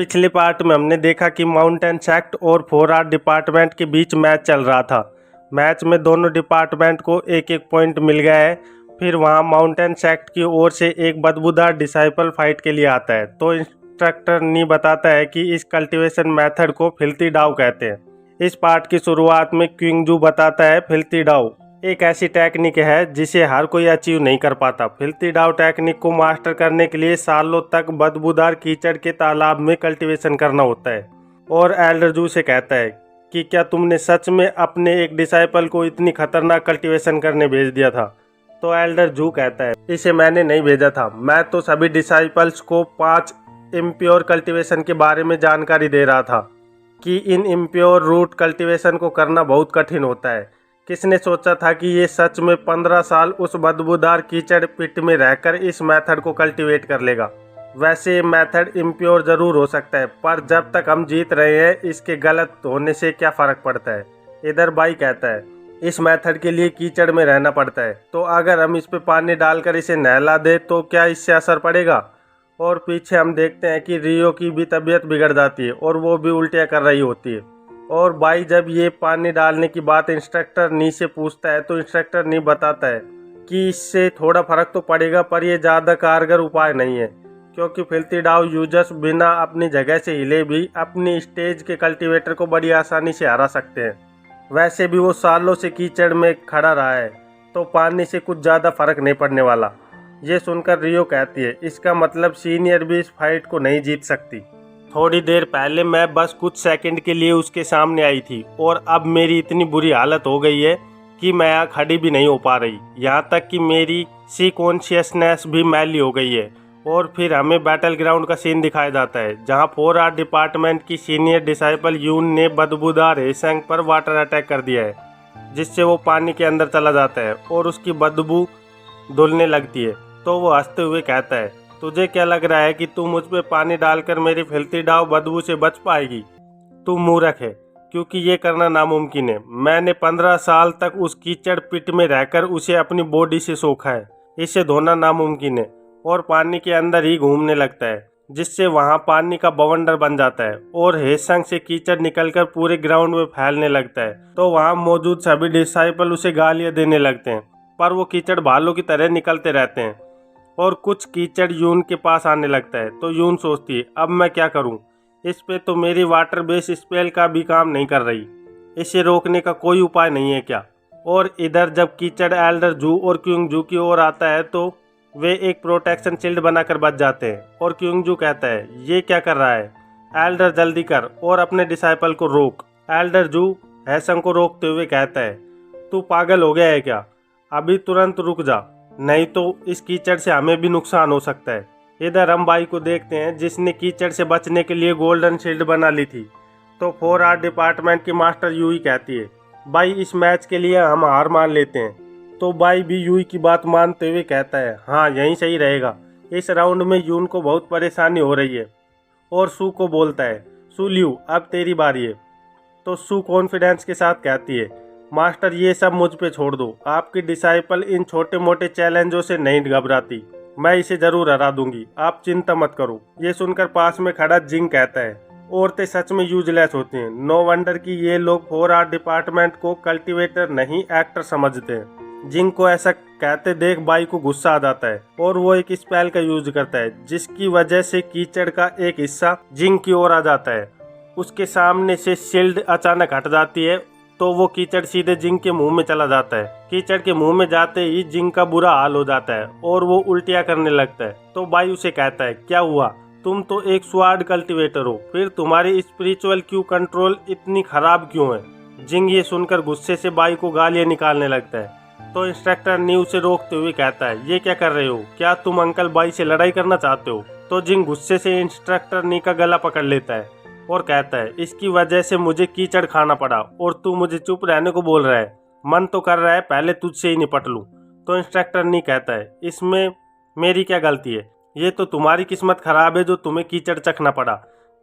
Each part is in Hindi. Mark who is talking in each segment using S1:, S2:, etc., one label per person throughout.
S1: पिछले पार्ट में हमने देखा कि माउंटेन सेक्ट और 4R डिपार्टमेंट के बीच मैच चल रहा था। मैच में दोनों डिपार्टमेंट को एक एक पॉइंट मिल गया है। फिर वहां माउंटेन सेक्ट की ओर से एक बदबूदार डिसाइपल फाइट के लिए आता है, तो इंस्ट्रक्टर नी बताता है कि इस कल्टीवेशन मेथड को फिल्थी डाउ कहते हैं। इस पार्ट की शुरुआत में क्विंगजू बताता है फिल्थी डाउ एक ऐसी टेक्निक है जिसे हर कोई अचीव नहीं कर पाता। फिल्थी डाउ टेक्निक को मास्टर करने के लिए सालों तक बदबूदार कीचड़ के तालाब में कल्टीवेशन करना होता है। और एल्डर जू से कहता है कि क्या तुमने सच में अपने एक डिसाइपल को इतनी खतरनाक कल्टीवेशन करने भेज दिया था? तो एल्डर जू कहता है, इसे मैंने नहीं भेजा था, मैं तो सभी डिसाइपल्स को 5 इम्प्योर कल्टीवेशन के बारे में जानकारी दे रहा था कि इन इम्प्योर रूट कल्टीवेशन को करना बहुत कठिन होता है। किसने सोचा था कि ये सच में 15 साल उस बदबूदार कीचड़ पिट में रहकर इस मेथड को कल्टीवेट कर लेगा। वैसे ये मेथड इम्प्योर जरूर हो सकता है, पर जब तक हम जीत रहे हैं इसके गलत होने से क्या फ़र्क पड़ता है। इधर बाई कहता है, इस मेथड के लिए कीचड़ में रहना पड़ता है, तो अगर हम इस पे पानी डालकर इसे नहला दे तो क्या इससे असर पड़ेगा? और पीछे हम देखते हैं कि रियो की भी तबीयत बिगड़ जाती है और वो भी उल्टियाँ कर रही होती है। और बाई जब ये पानी डालने की बात इंस्ट्रक्टर नी से पूछता है तो इंस्ट्रक्टर नी बताता है कि इससे थोड़ा फर्क तो पड़ेगा, पर यह ज़्यादा कारगर उपाय नहीं है, क्योंकि फिल्थी डाउ यूजर्स बिना अपनी जगह से हिले भी अपनी स्टेज के कल्टीवेटर को बड़ी आसानी से हरा सकते हैं। वैसे भी वो सालों से कीचड़ में खड़ा रहा है, तो पानी से कुछ ज़्यादा फर्क नहीं पड़ने वाला। ये सुनकर रियो कहती है, इसका मतलब सीनियर भी इस फाइट को नहीं जीत सकती। थोड़ी देर पहले मैं बस कुछ सेकंड के लिए उसके सामने आई थी और अब मेरी इतनी बुरी हालत हो गई है कि मैं यहाँ खड़ी भी नहीं हो पा रही, यहाँ तक कि मेरी सी कॉन्शियसनेस भी मैली हो गई है। और फिर हमें बैटल ग्राउंड का सीन दिखाया जाता है जहाँ 4R डिपार्टमेंट की सीनियर डिसाइपल यून ने बदबूदार हेसंग पर वाटर अटैक कर दिया है, जिससे वो पानी के अंदर चला जाता है और उसकी बदबू धुलने लगती है। तो वो हंसते हुए कहता है, तुझे क्या लग रहा है कि तू मुझ पे पानी डालकर मेरी फिल्थी डाउ बदबू से बच पाएगी? तू मूर्ख है, क्योंकि ये करना नामुमकिन है। मैंने 15 साल तक उस कीचड़ पिट में रहकर उसे अपनी बॉडी से सोखा है। इसे धोना नामुमकिन है और पानी के अंदर ही घूमने लगता है, जिससे वहाँ पानी का बवंडर बन जाता है और हेसंग से कीचड़ निकलकर पूरे ग्राउंड में फैलने लगता है। तो वहाँ मौजूद सभी डिसाइपल उसे गालियाँ देने लगते हैं, पर वो कीचड़ भालू की तरह निकलते रहते हैं। और कुछ कीचड़ यून के पास आने लगता है, तो यून सोचती है, अब मैं क्या करूं? इस पे तो मेरी वाटर बेस स्पेल का भी काम नहीं कर रही, इसे रोकने का कोई उपाय नहीं है क्या? और इधर जब कीचड़ एल्डर जू और क्विंगजू की ओर आता है तो वे एक प्रोटेक्शन शील्ड बनाकर बच जाते हैं। और क्विंगजू कहता है, ये क्या कर रहा है? एल्डर जल्दी कर और अपने डिसाइपल को रोक। एल्डर जू हेसंग को रोकते हुए कहता है, तू पागल हो गया है क्या? अभी तुरंत रुक जा, नहीं तो इस कीचड़ से हमें भी नुकसान हो सकता है। इधर हम बाई को देखते हैं जिसने कीचड़ से बचने के लिए गोल्डन शील्ड बना ली थी। तो 4R डिपार्टमेंट की मास्टर यूई कहती है, बाई इस मैच के लिए हम हार मान लेते हैं। तो बाई भी यूई की बात मानते हुए कहता है, हाँ यही सही रहेगा, इस राउंड में यून को बहुत परेशानी हो रही है। और सू को बोलता है, सू लियू अब तेरी बारी है। तो सू कॉन्फिडेंस के साथ कहती है, मास्टर ये सब मुझ पे छोड़ दो, आपकी डिसाइपल इन छोटे मोटे चैलेंजों से नहीं घबराती, मैं इसे जरूर हरा दूंगी, आप चिंता मत करो। ये सुनकर पास में खड़ा जिंग कहता है, औरतें सच में यूजलेस होती हैं, नो वंडर कि ये लोग 4R डिपार्टमेंट को कल्टीवेटर नहीं एक्टर समझते हैं। जिंग को ऐसा कहते देख बाई को गुस्सा आ जाता है और वो एक स्पेल का यूज करता है, जिसकी वजह से कीचड़ का एक हिस्सा जिंग की ओर आ जाता है। उसके सामने से शील्ड अचानक हट जाती है, तो वो कीचड़ सीधे जिंग के मुंह में चला जाता है। कीचड़ के मुंह में जाते ही जिंग का बुरा हाल हो जाता है और वो उल्टियाँ करने लगता है। तो बाई उसे कहता है, क्या हुआ? तुम तो एक स्वार्ड कल्टीवेटर हो, फिर तुम्हारी स्पिरिचुअल क्यू कंट्रोल इतनी खराब क्यों है? जिंग ये सुनकर गुस्से से बाई को गालियाँ निकालने लगता है। तो इंस्ट्रक्टर नी उसे रोकते हुए कहता है, ये क्या कर रहे हो? क्या तुम अंकल बाई से लड़ाई करना चाहते हो? तो जिंग गुस्से से इंस्ट्रक्टर नी का गला पकड़ लेता है और कहता है, इसकी वजह से मुझे कीचड़ खाना पड़ा और तू मुझे चुप रहने को बोल रहा है? मन तो कर रहा है पहले तुझसे ही निपट लूं। तो इंस्ट्रक्टर नहीं कहता है, इसमें मेरी क्या गलती है? ये तो तुम्हारी किस्मत खराब है जो तुम्हें कीचड़ चखना पड़ा।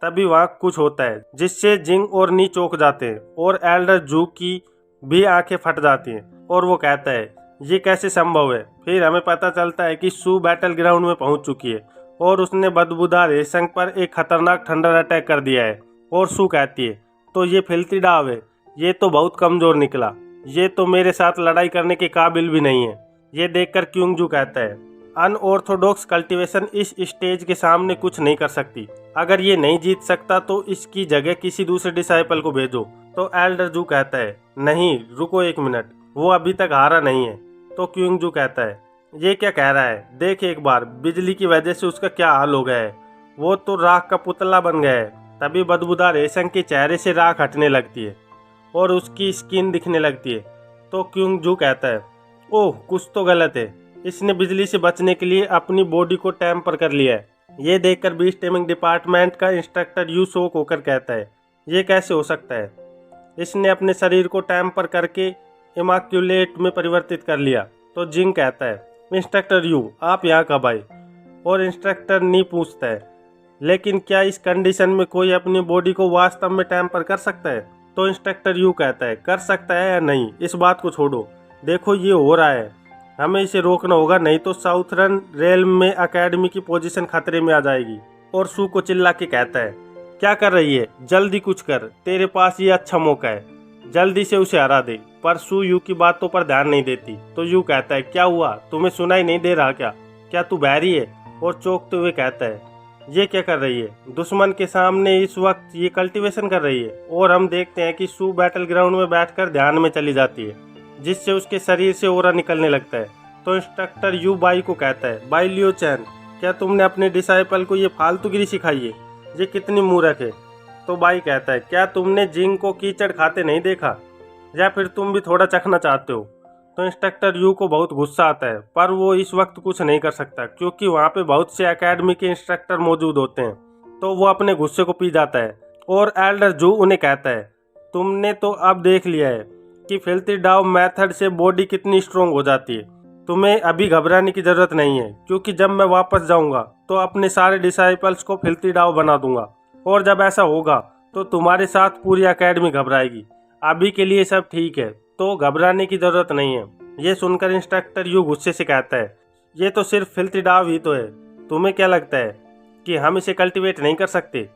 S1: तभी वहाँ कुछ होता है जिससे जिंग और नी चौंक जाते हैं और एल्डर जू की भी आंखें फट जाती हैं और वो कहता है, ये कैसे संभव है? फिर हमें पता चलता है कि सू बैटल ग्राउंड में पहुंच चुकी है और उसने बदबूदार हेसंग पर एक खतरनाक थंडर अटैक कर दिया है। और सू कहती है, तो ये फिल्थी डाव है, ये तो बहुत कमज़ोर निकला, ये तो मेरे साथ लड़ाई करने के काबिल भी नहीं है। ये देखकर क्योंगजू कहता है, अनऑर्थोडॉक्स कल्टीवेशन इस स्टेज के सामने कुछ नहीं कर सकती। अगर ये नहीं जीत सकता तो इसकी जगह किसी दूसरे डिसाइपल को भेजो। तो एल्डर जू कहता है, नहीं रुको एक मिनट, वो अभी तक हारा नहीं है। तो क्योंगजू कहता है, ये क्या कह रहा है, देख एक बार बिजली की वजह से उसका क्या हाल हो गया है, वो तो राख का पुतला बन गया है। तभी बदबूदार हेसंग के चेहरे से राख हटने लगती है और उसकी स्किन दिखने लगती है। तो क्योंगजू कहता है, ओह कुछ तो गलत है, इसने बिजली से बचने के लिए अपनी बॉडी को टेम्पर कर लिया है। ये देखकर बीस्ट टेमिंग डिपार्टमेंट का इंस्ट्रक्टर यू शोक होकर कहता है, ये कैसे हो सकता है, इसने अपने शरीर को टेम्पर करके इमाक्यूलेट में परिवर्तित कर लिया। तो जिंग कहता है, इंस्ट्रक्टर यू आप यहाँ कब आए। और इंस्ट्रक्टर नी पूछता है, लेकिन क्या इस कंडीशन में कोई अपनी बॉडी को वास्तव में टेम्पर कर सकता है। तो इंस्ट्रक्टर यू कहता है, कर सकता है या नहीं इस बात को छोड़ो, देखो ये हो रहा है, हमें इसे रोकना होगा, नहीं तो साउथर्न रेलम में अकेडमी की पोजीशन खतरे में आ जाएगी। और सू को चिल्ला के कहता है, क्या कर रही है, जल्दी कुछ कर, तेरे पास ये अच्छा मौका है, जल्दी से उसे हरा दे। पर सू यू की बातों पर ध्यान नहीं देती। तो यू कहता है, क्या हुआ, तुम्हें सुनाई नहीं दे रहा क्या तू बहरी है। और चौंकते हुए कहता है, ये क्या कर रही है, दुश्मन के सामने इस वक्त ये कल्टीवेशन कर रही है। और हम देखते हैं कि सू बैटल ग्राउंड में बैठकर ध्यान में चली जाती है, जिससे उसके शरीर से ओरा निकलने लगता है। तो इंस्ट्रक्टर यू बाई को कहता है, बाई लियो चैन, क्या तुमने अपने डिसाइपल को ये फालतूगिरी सिखाई है, ये कितनी मूर्ख है। तो बाई कहता है, क्या तुमने जिंग को कीचड़ खाते नहीं देखा, या फिर तुम भी थोड़ा चखना चाहते हो। तो इंस्ट्रक्टर यू को बहुत गुस्सा आता है, पर वो इस वक्त कुछ नहीं कर सकता क्योंकि वहाँ पे बहुत से एकेडमी के इंस्ट्रक्टर मौजूद होते हैं। तो वो अपने गुस्से को पी जाता है। और एल्डर जू उन्हें कहता है, तुमने तो अब देख लिया है कि फिल्थी डाव मेथड से बॉडी कितनी स्ट्रोंग हो जाती है, तुम्हें अभी घबराने की ज़रूरत नहीं है, क्योंकि जब मैं वापस जाऊंगा तो अपने सारे डिसाइपल्स को फिल्थी डाव बना दूंगा। और जब ऐसा होगा तो तुम्हारे साथ पूरी एकेडमी घबराएगी। अभी के लिए सब ठीक है, तो घबराने की ज़रूरत नहीं है। ये सुनकर इंस्ट्रक्टर यू गुस्से से कहता है, ये तो सिर्फ फिल्थी डाव ही तो है, तुम्हें क्या लगता है कि हम इसे कल्टीवेट नहीं कर सकते।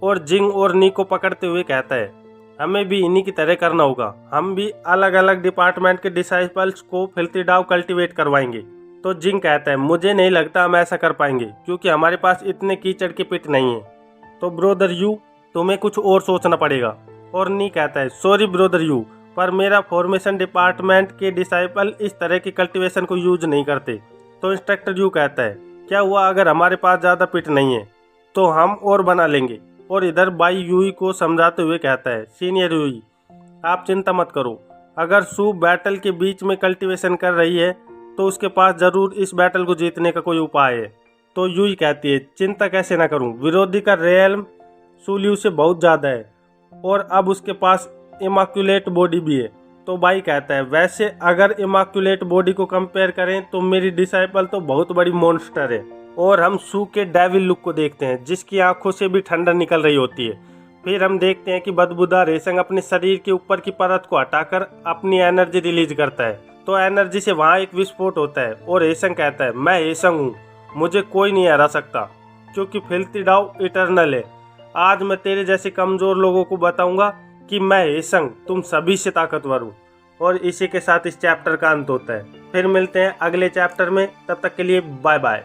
S1: और जिंग और नी को पकड़ते हुए कहता है, हमें भी इन्हीं की तरह करना होगा, हम भी अलग अलग डिपार्टमेंट के डिसाइपल्स को फिल्थी डाव कल्टीवेट करवाएंगे। तो जिंग कहता है, मुझे नहीं लगता हम ऐसा कर पाएंगे, क्योंकि हमारे पास इतने कीचड़ के पिट नहीं है। तो ब्रोदर यू तुम्हें कुछ और सोचना पड़ेगा। और नी कहता है, सॉरी ब्रोदर यू, पर मेरा फॉर्मेशन डिपार्टमेंट के डिसाइपल इस तरह की कल्टीवेशन को यूज नहीं करते। तो इंस्ट्रक्टर यू कहता है, क्या हुआ अगर हमारे पास ज़्यादा पिट नहीं है तो हम और बना लेंगे। और इधर बाई यूई को समझाते हुए कहता है, सीनियर यूई आप चिंता मत करो, अगर सू बैटल के बीच में कल्टीवेशन कर रही है तो उसके पास ज़रूर इस बैटल को जीतने का कोई उपाय है। तो यूई कहती है, चिंता कैसे ना करूं, विरोधी का रेलम सूल्यू से बहुत ज़्यादा है और अब उसके पास इमाक्यूलेट बॉडी भी है। तो बाई कहता है, वैसे अगर इमाक्यूलेट बॉडी को कंपेयर करें तो मेरी डिसाइपल तो बहुत बड़ी मॉन्स्टर है। और हम सू के डेविल लुक को देखते हैं, जिसकी आंखों से भी ठंडक निकल रही होती है। फिर हम देखते हैं कि बदबूदार हेसंग अपने शरीर के ऊपर की परत को हटाकर अपनी एनर्जी रिलीज करता है। तो एनर्जी से वहाँ एक विस्फोट होता है और हेसंग कहता है, मैं हेसंग हूँ, मुझे कोई नहीं हरा सकता, क्योंकि फिल्थी डाव इटर्नल है। आज मैं तेरे जैसे कमज़ोर लोगों को बताऊंगा कि मैं हेसंग तुम सभी से ताकतवर हूँ। और इसी के साथ इस चैप्टर का अंत होता है। फिर मिलते हैं अगले चैप्टर में, तब तक के लिए बाय बाय।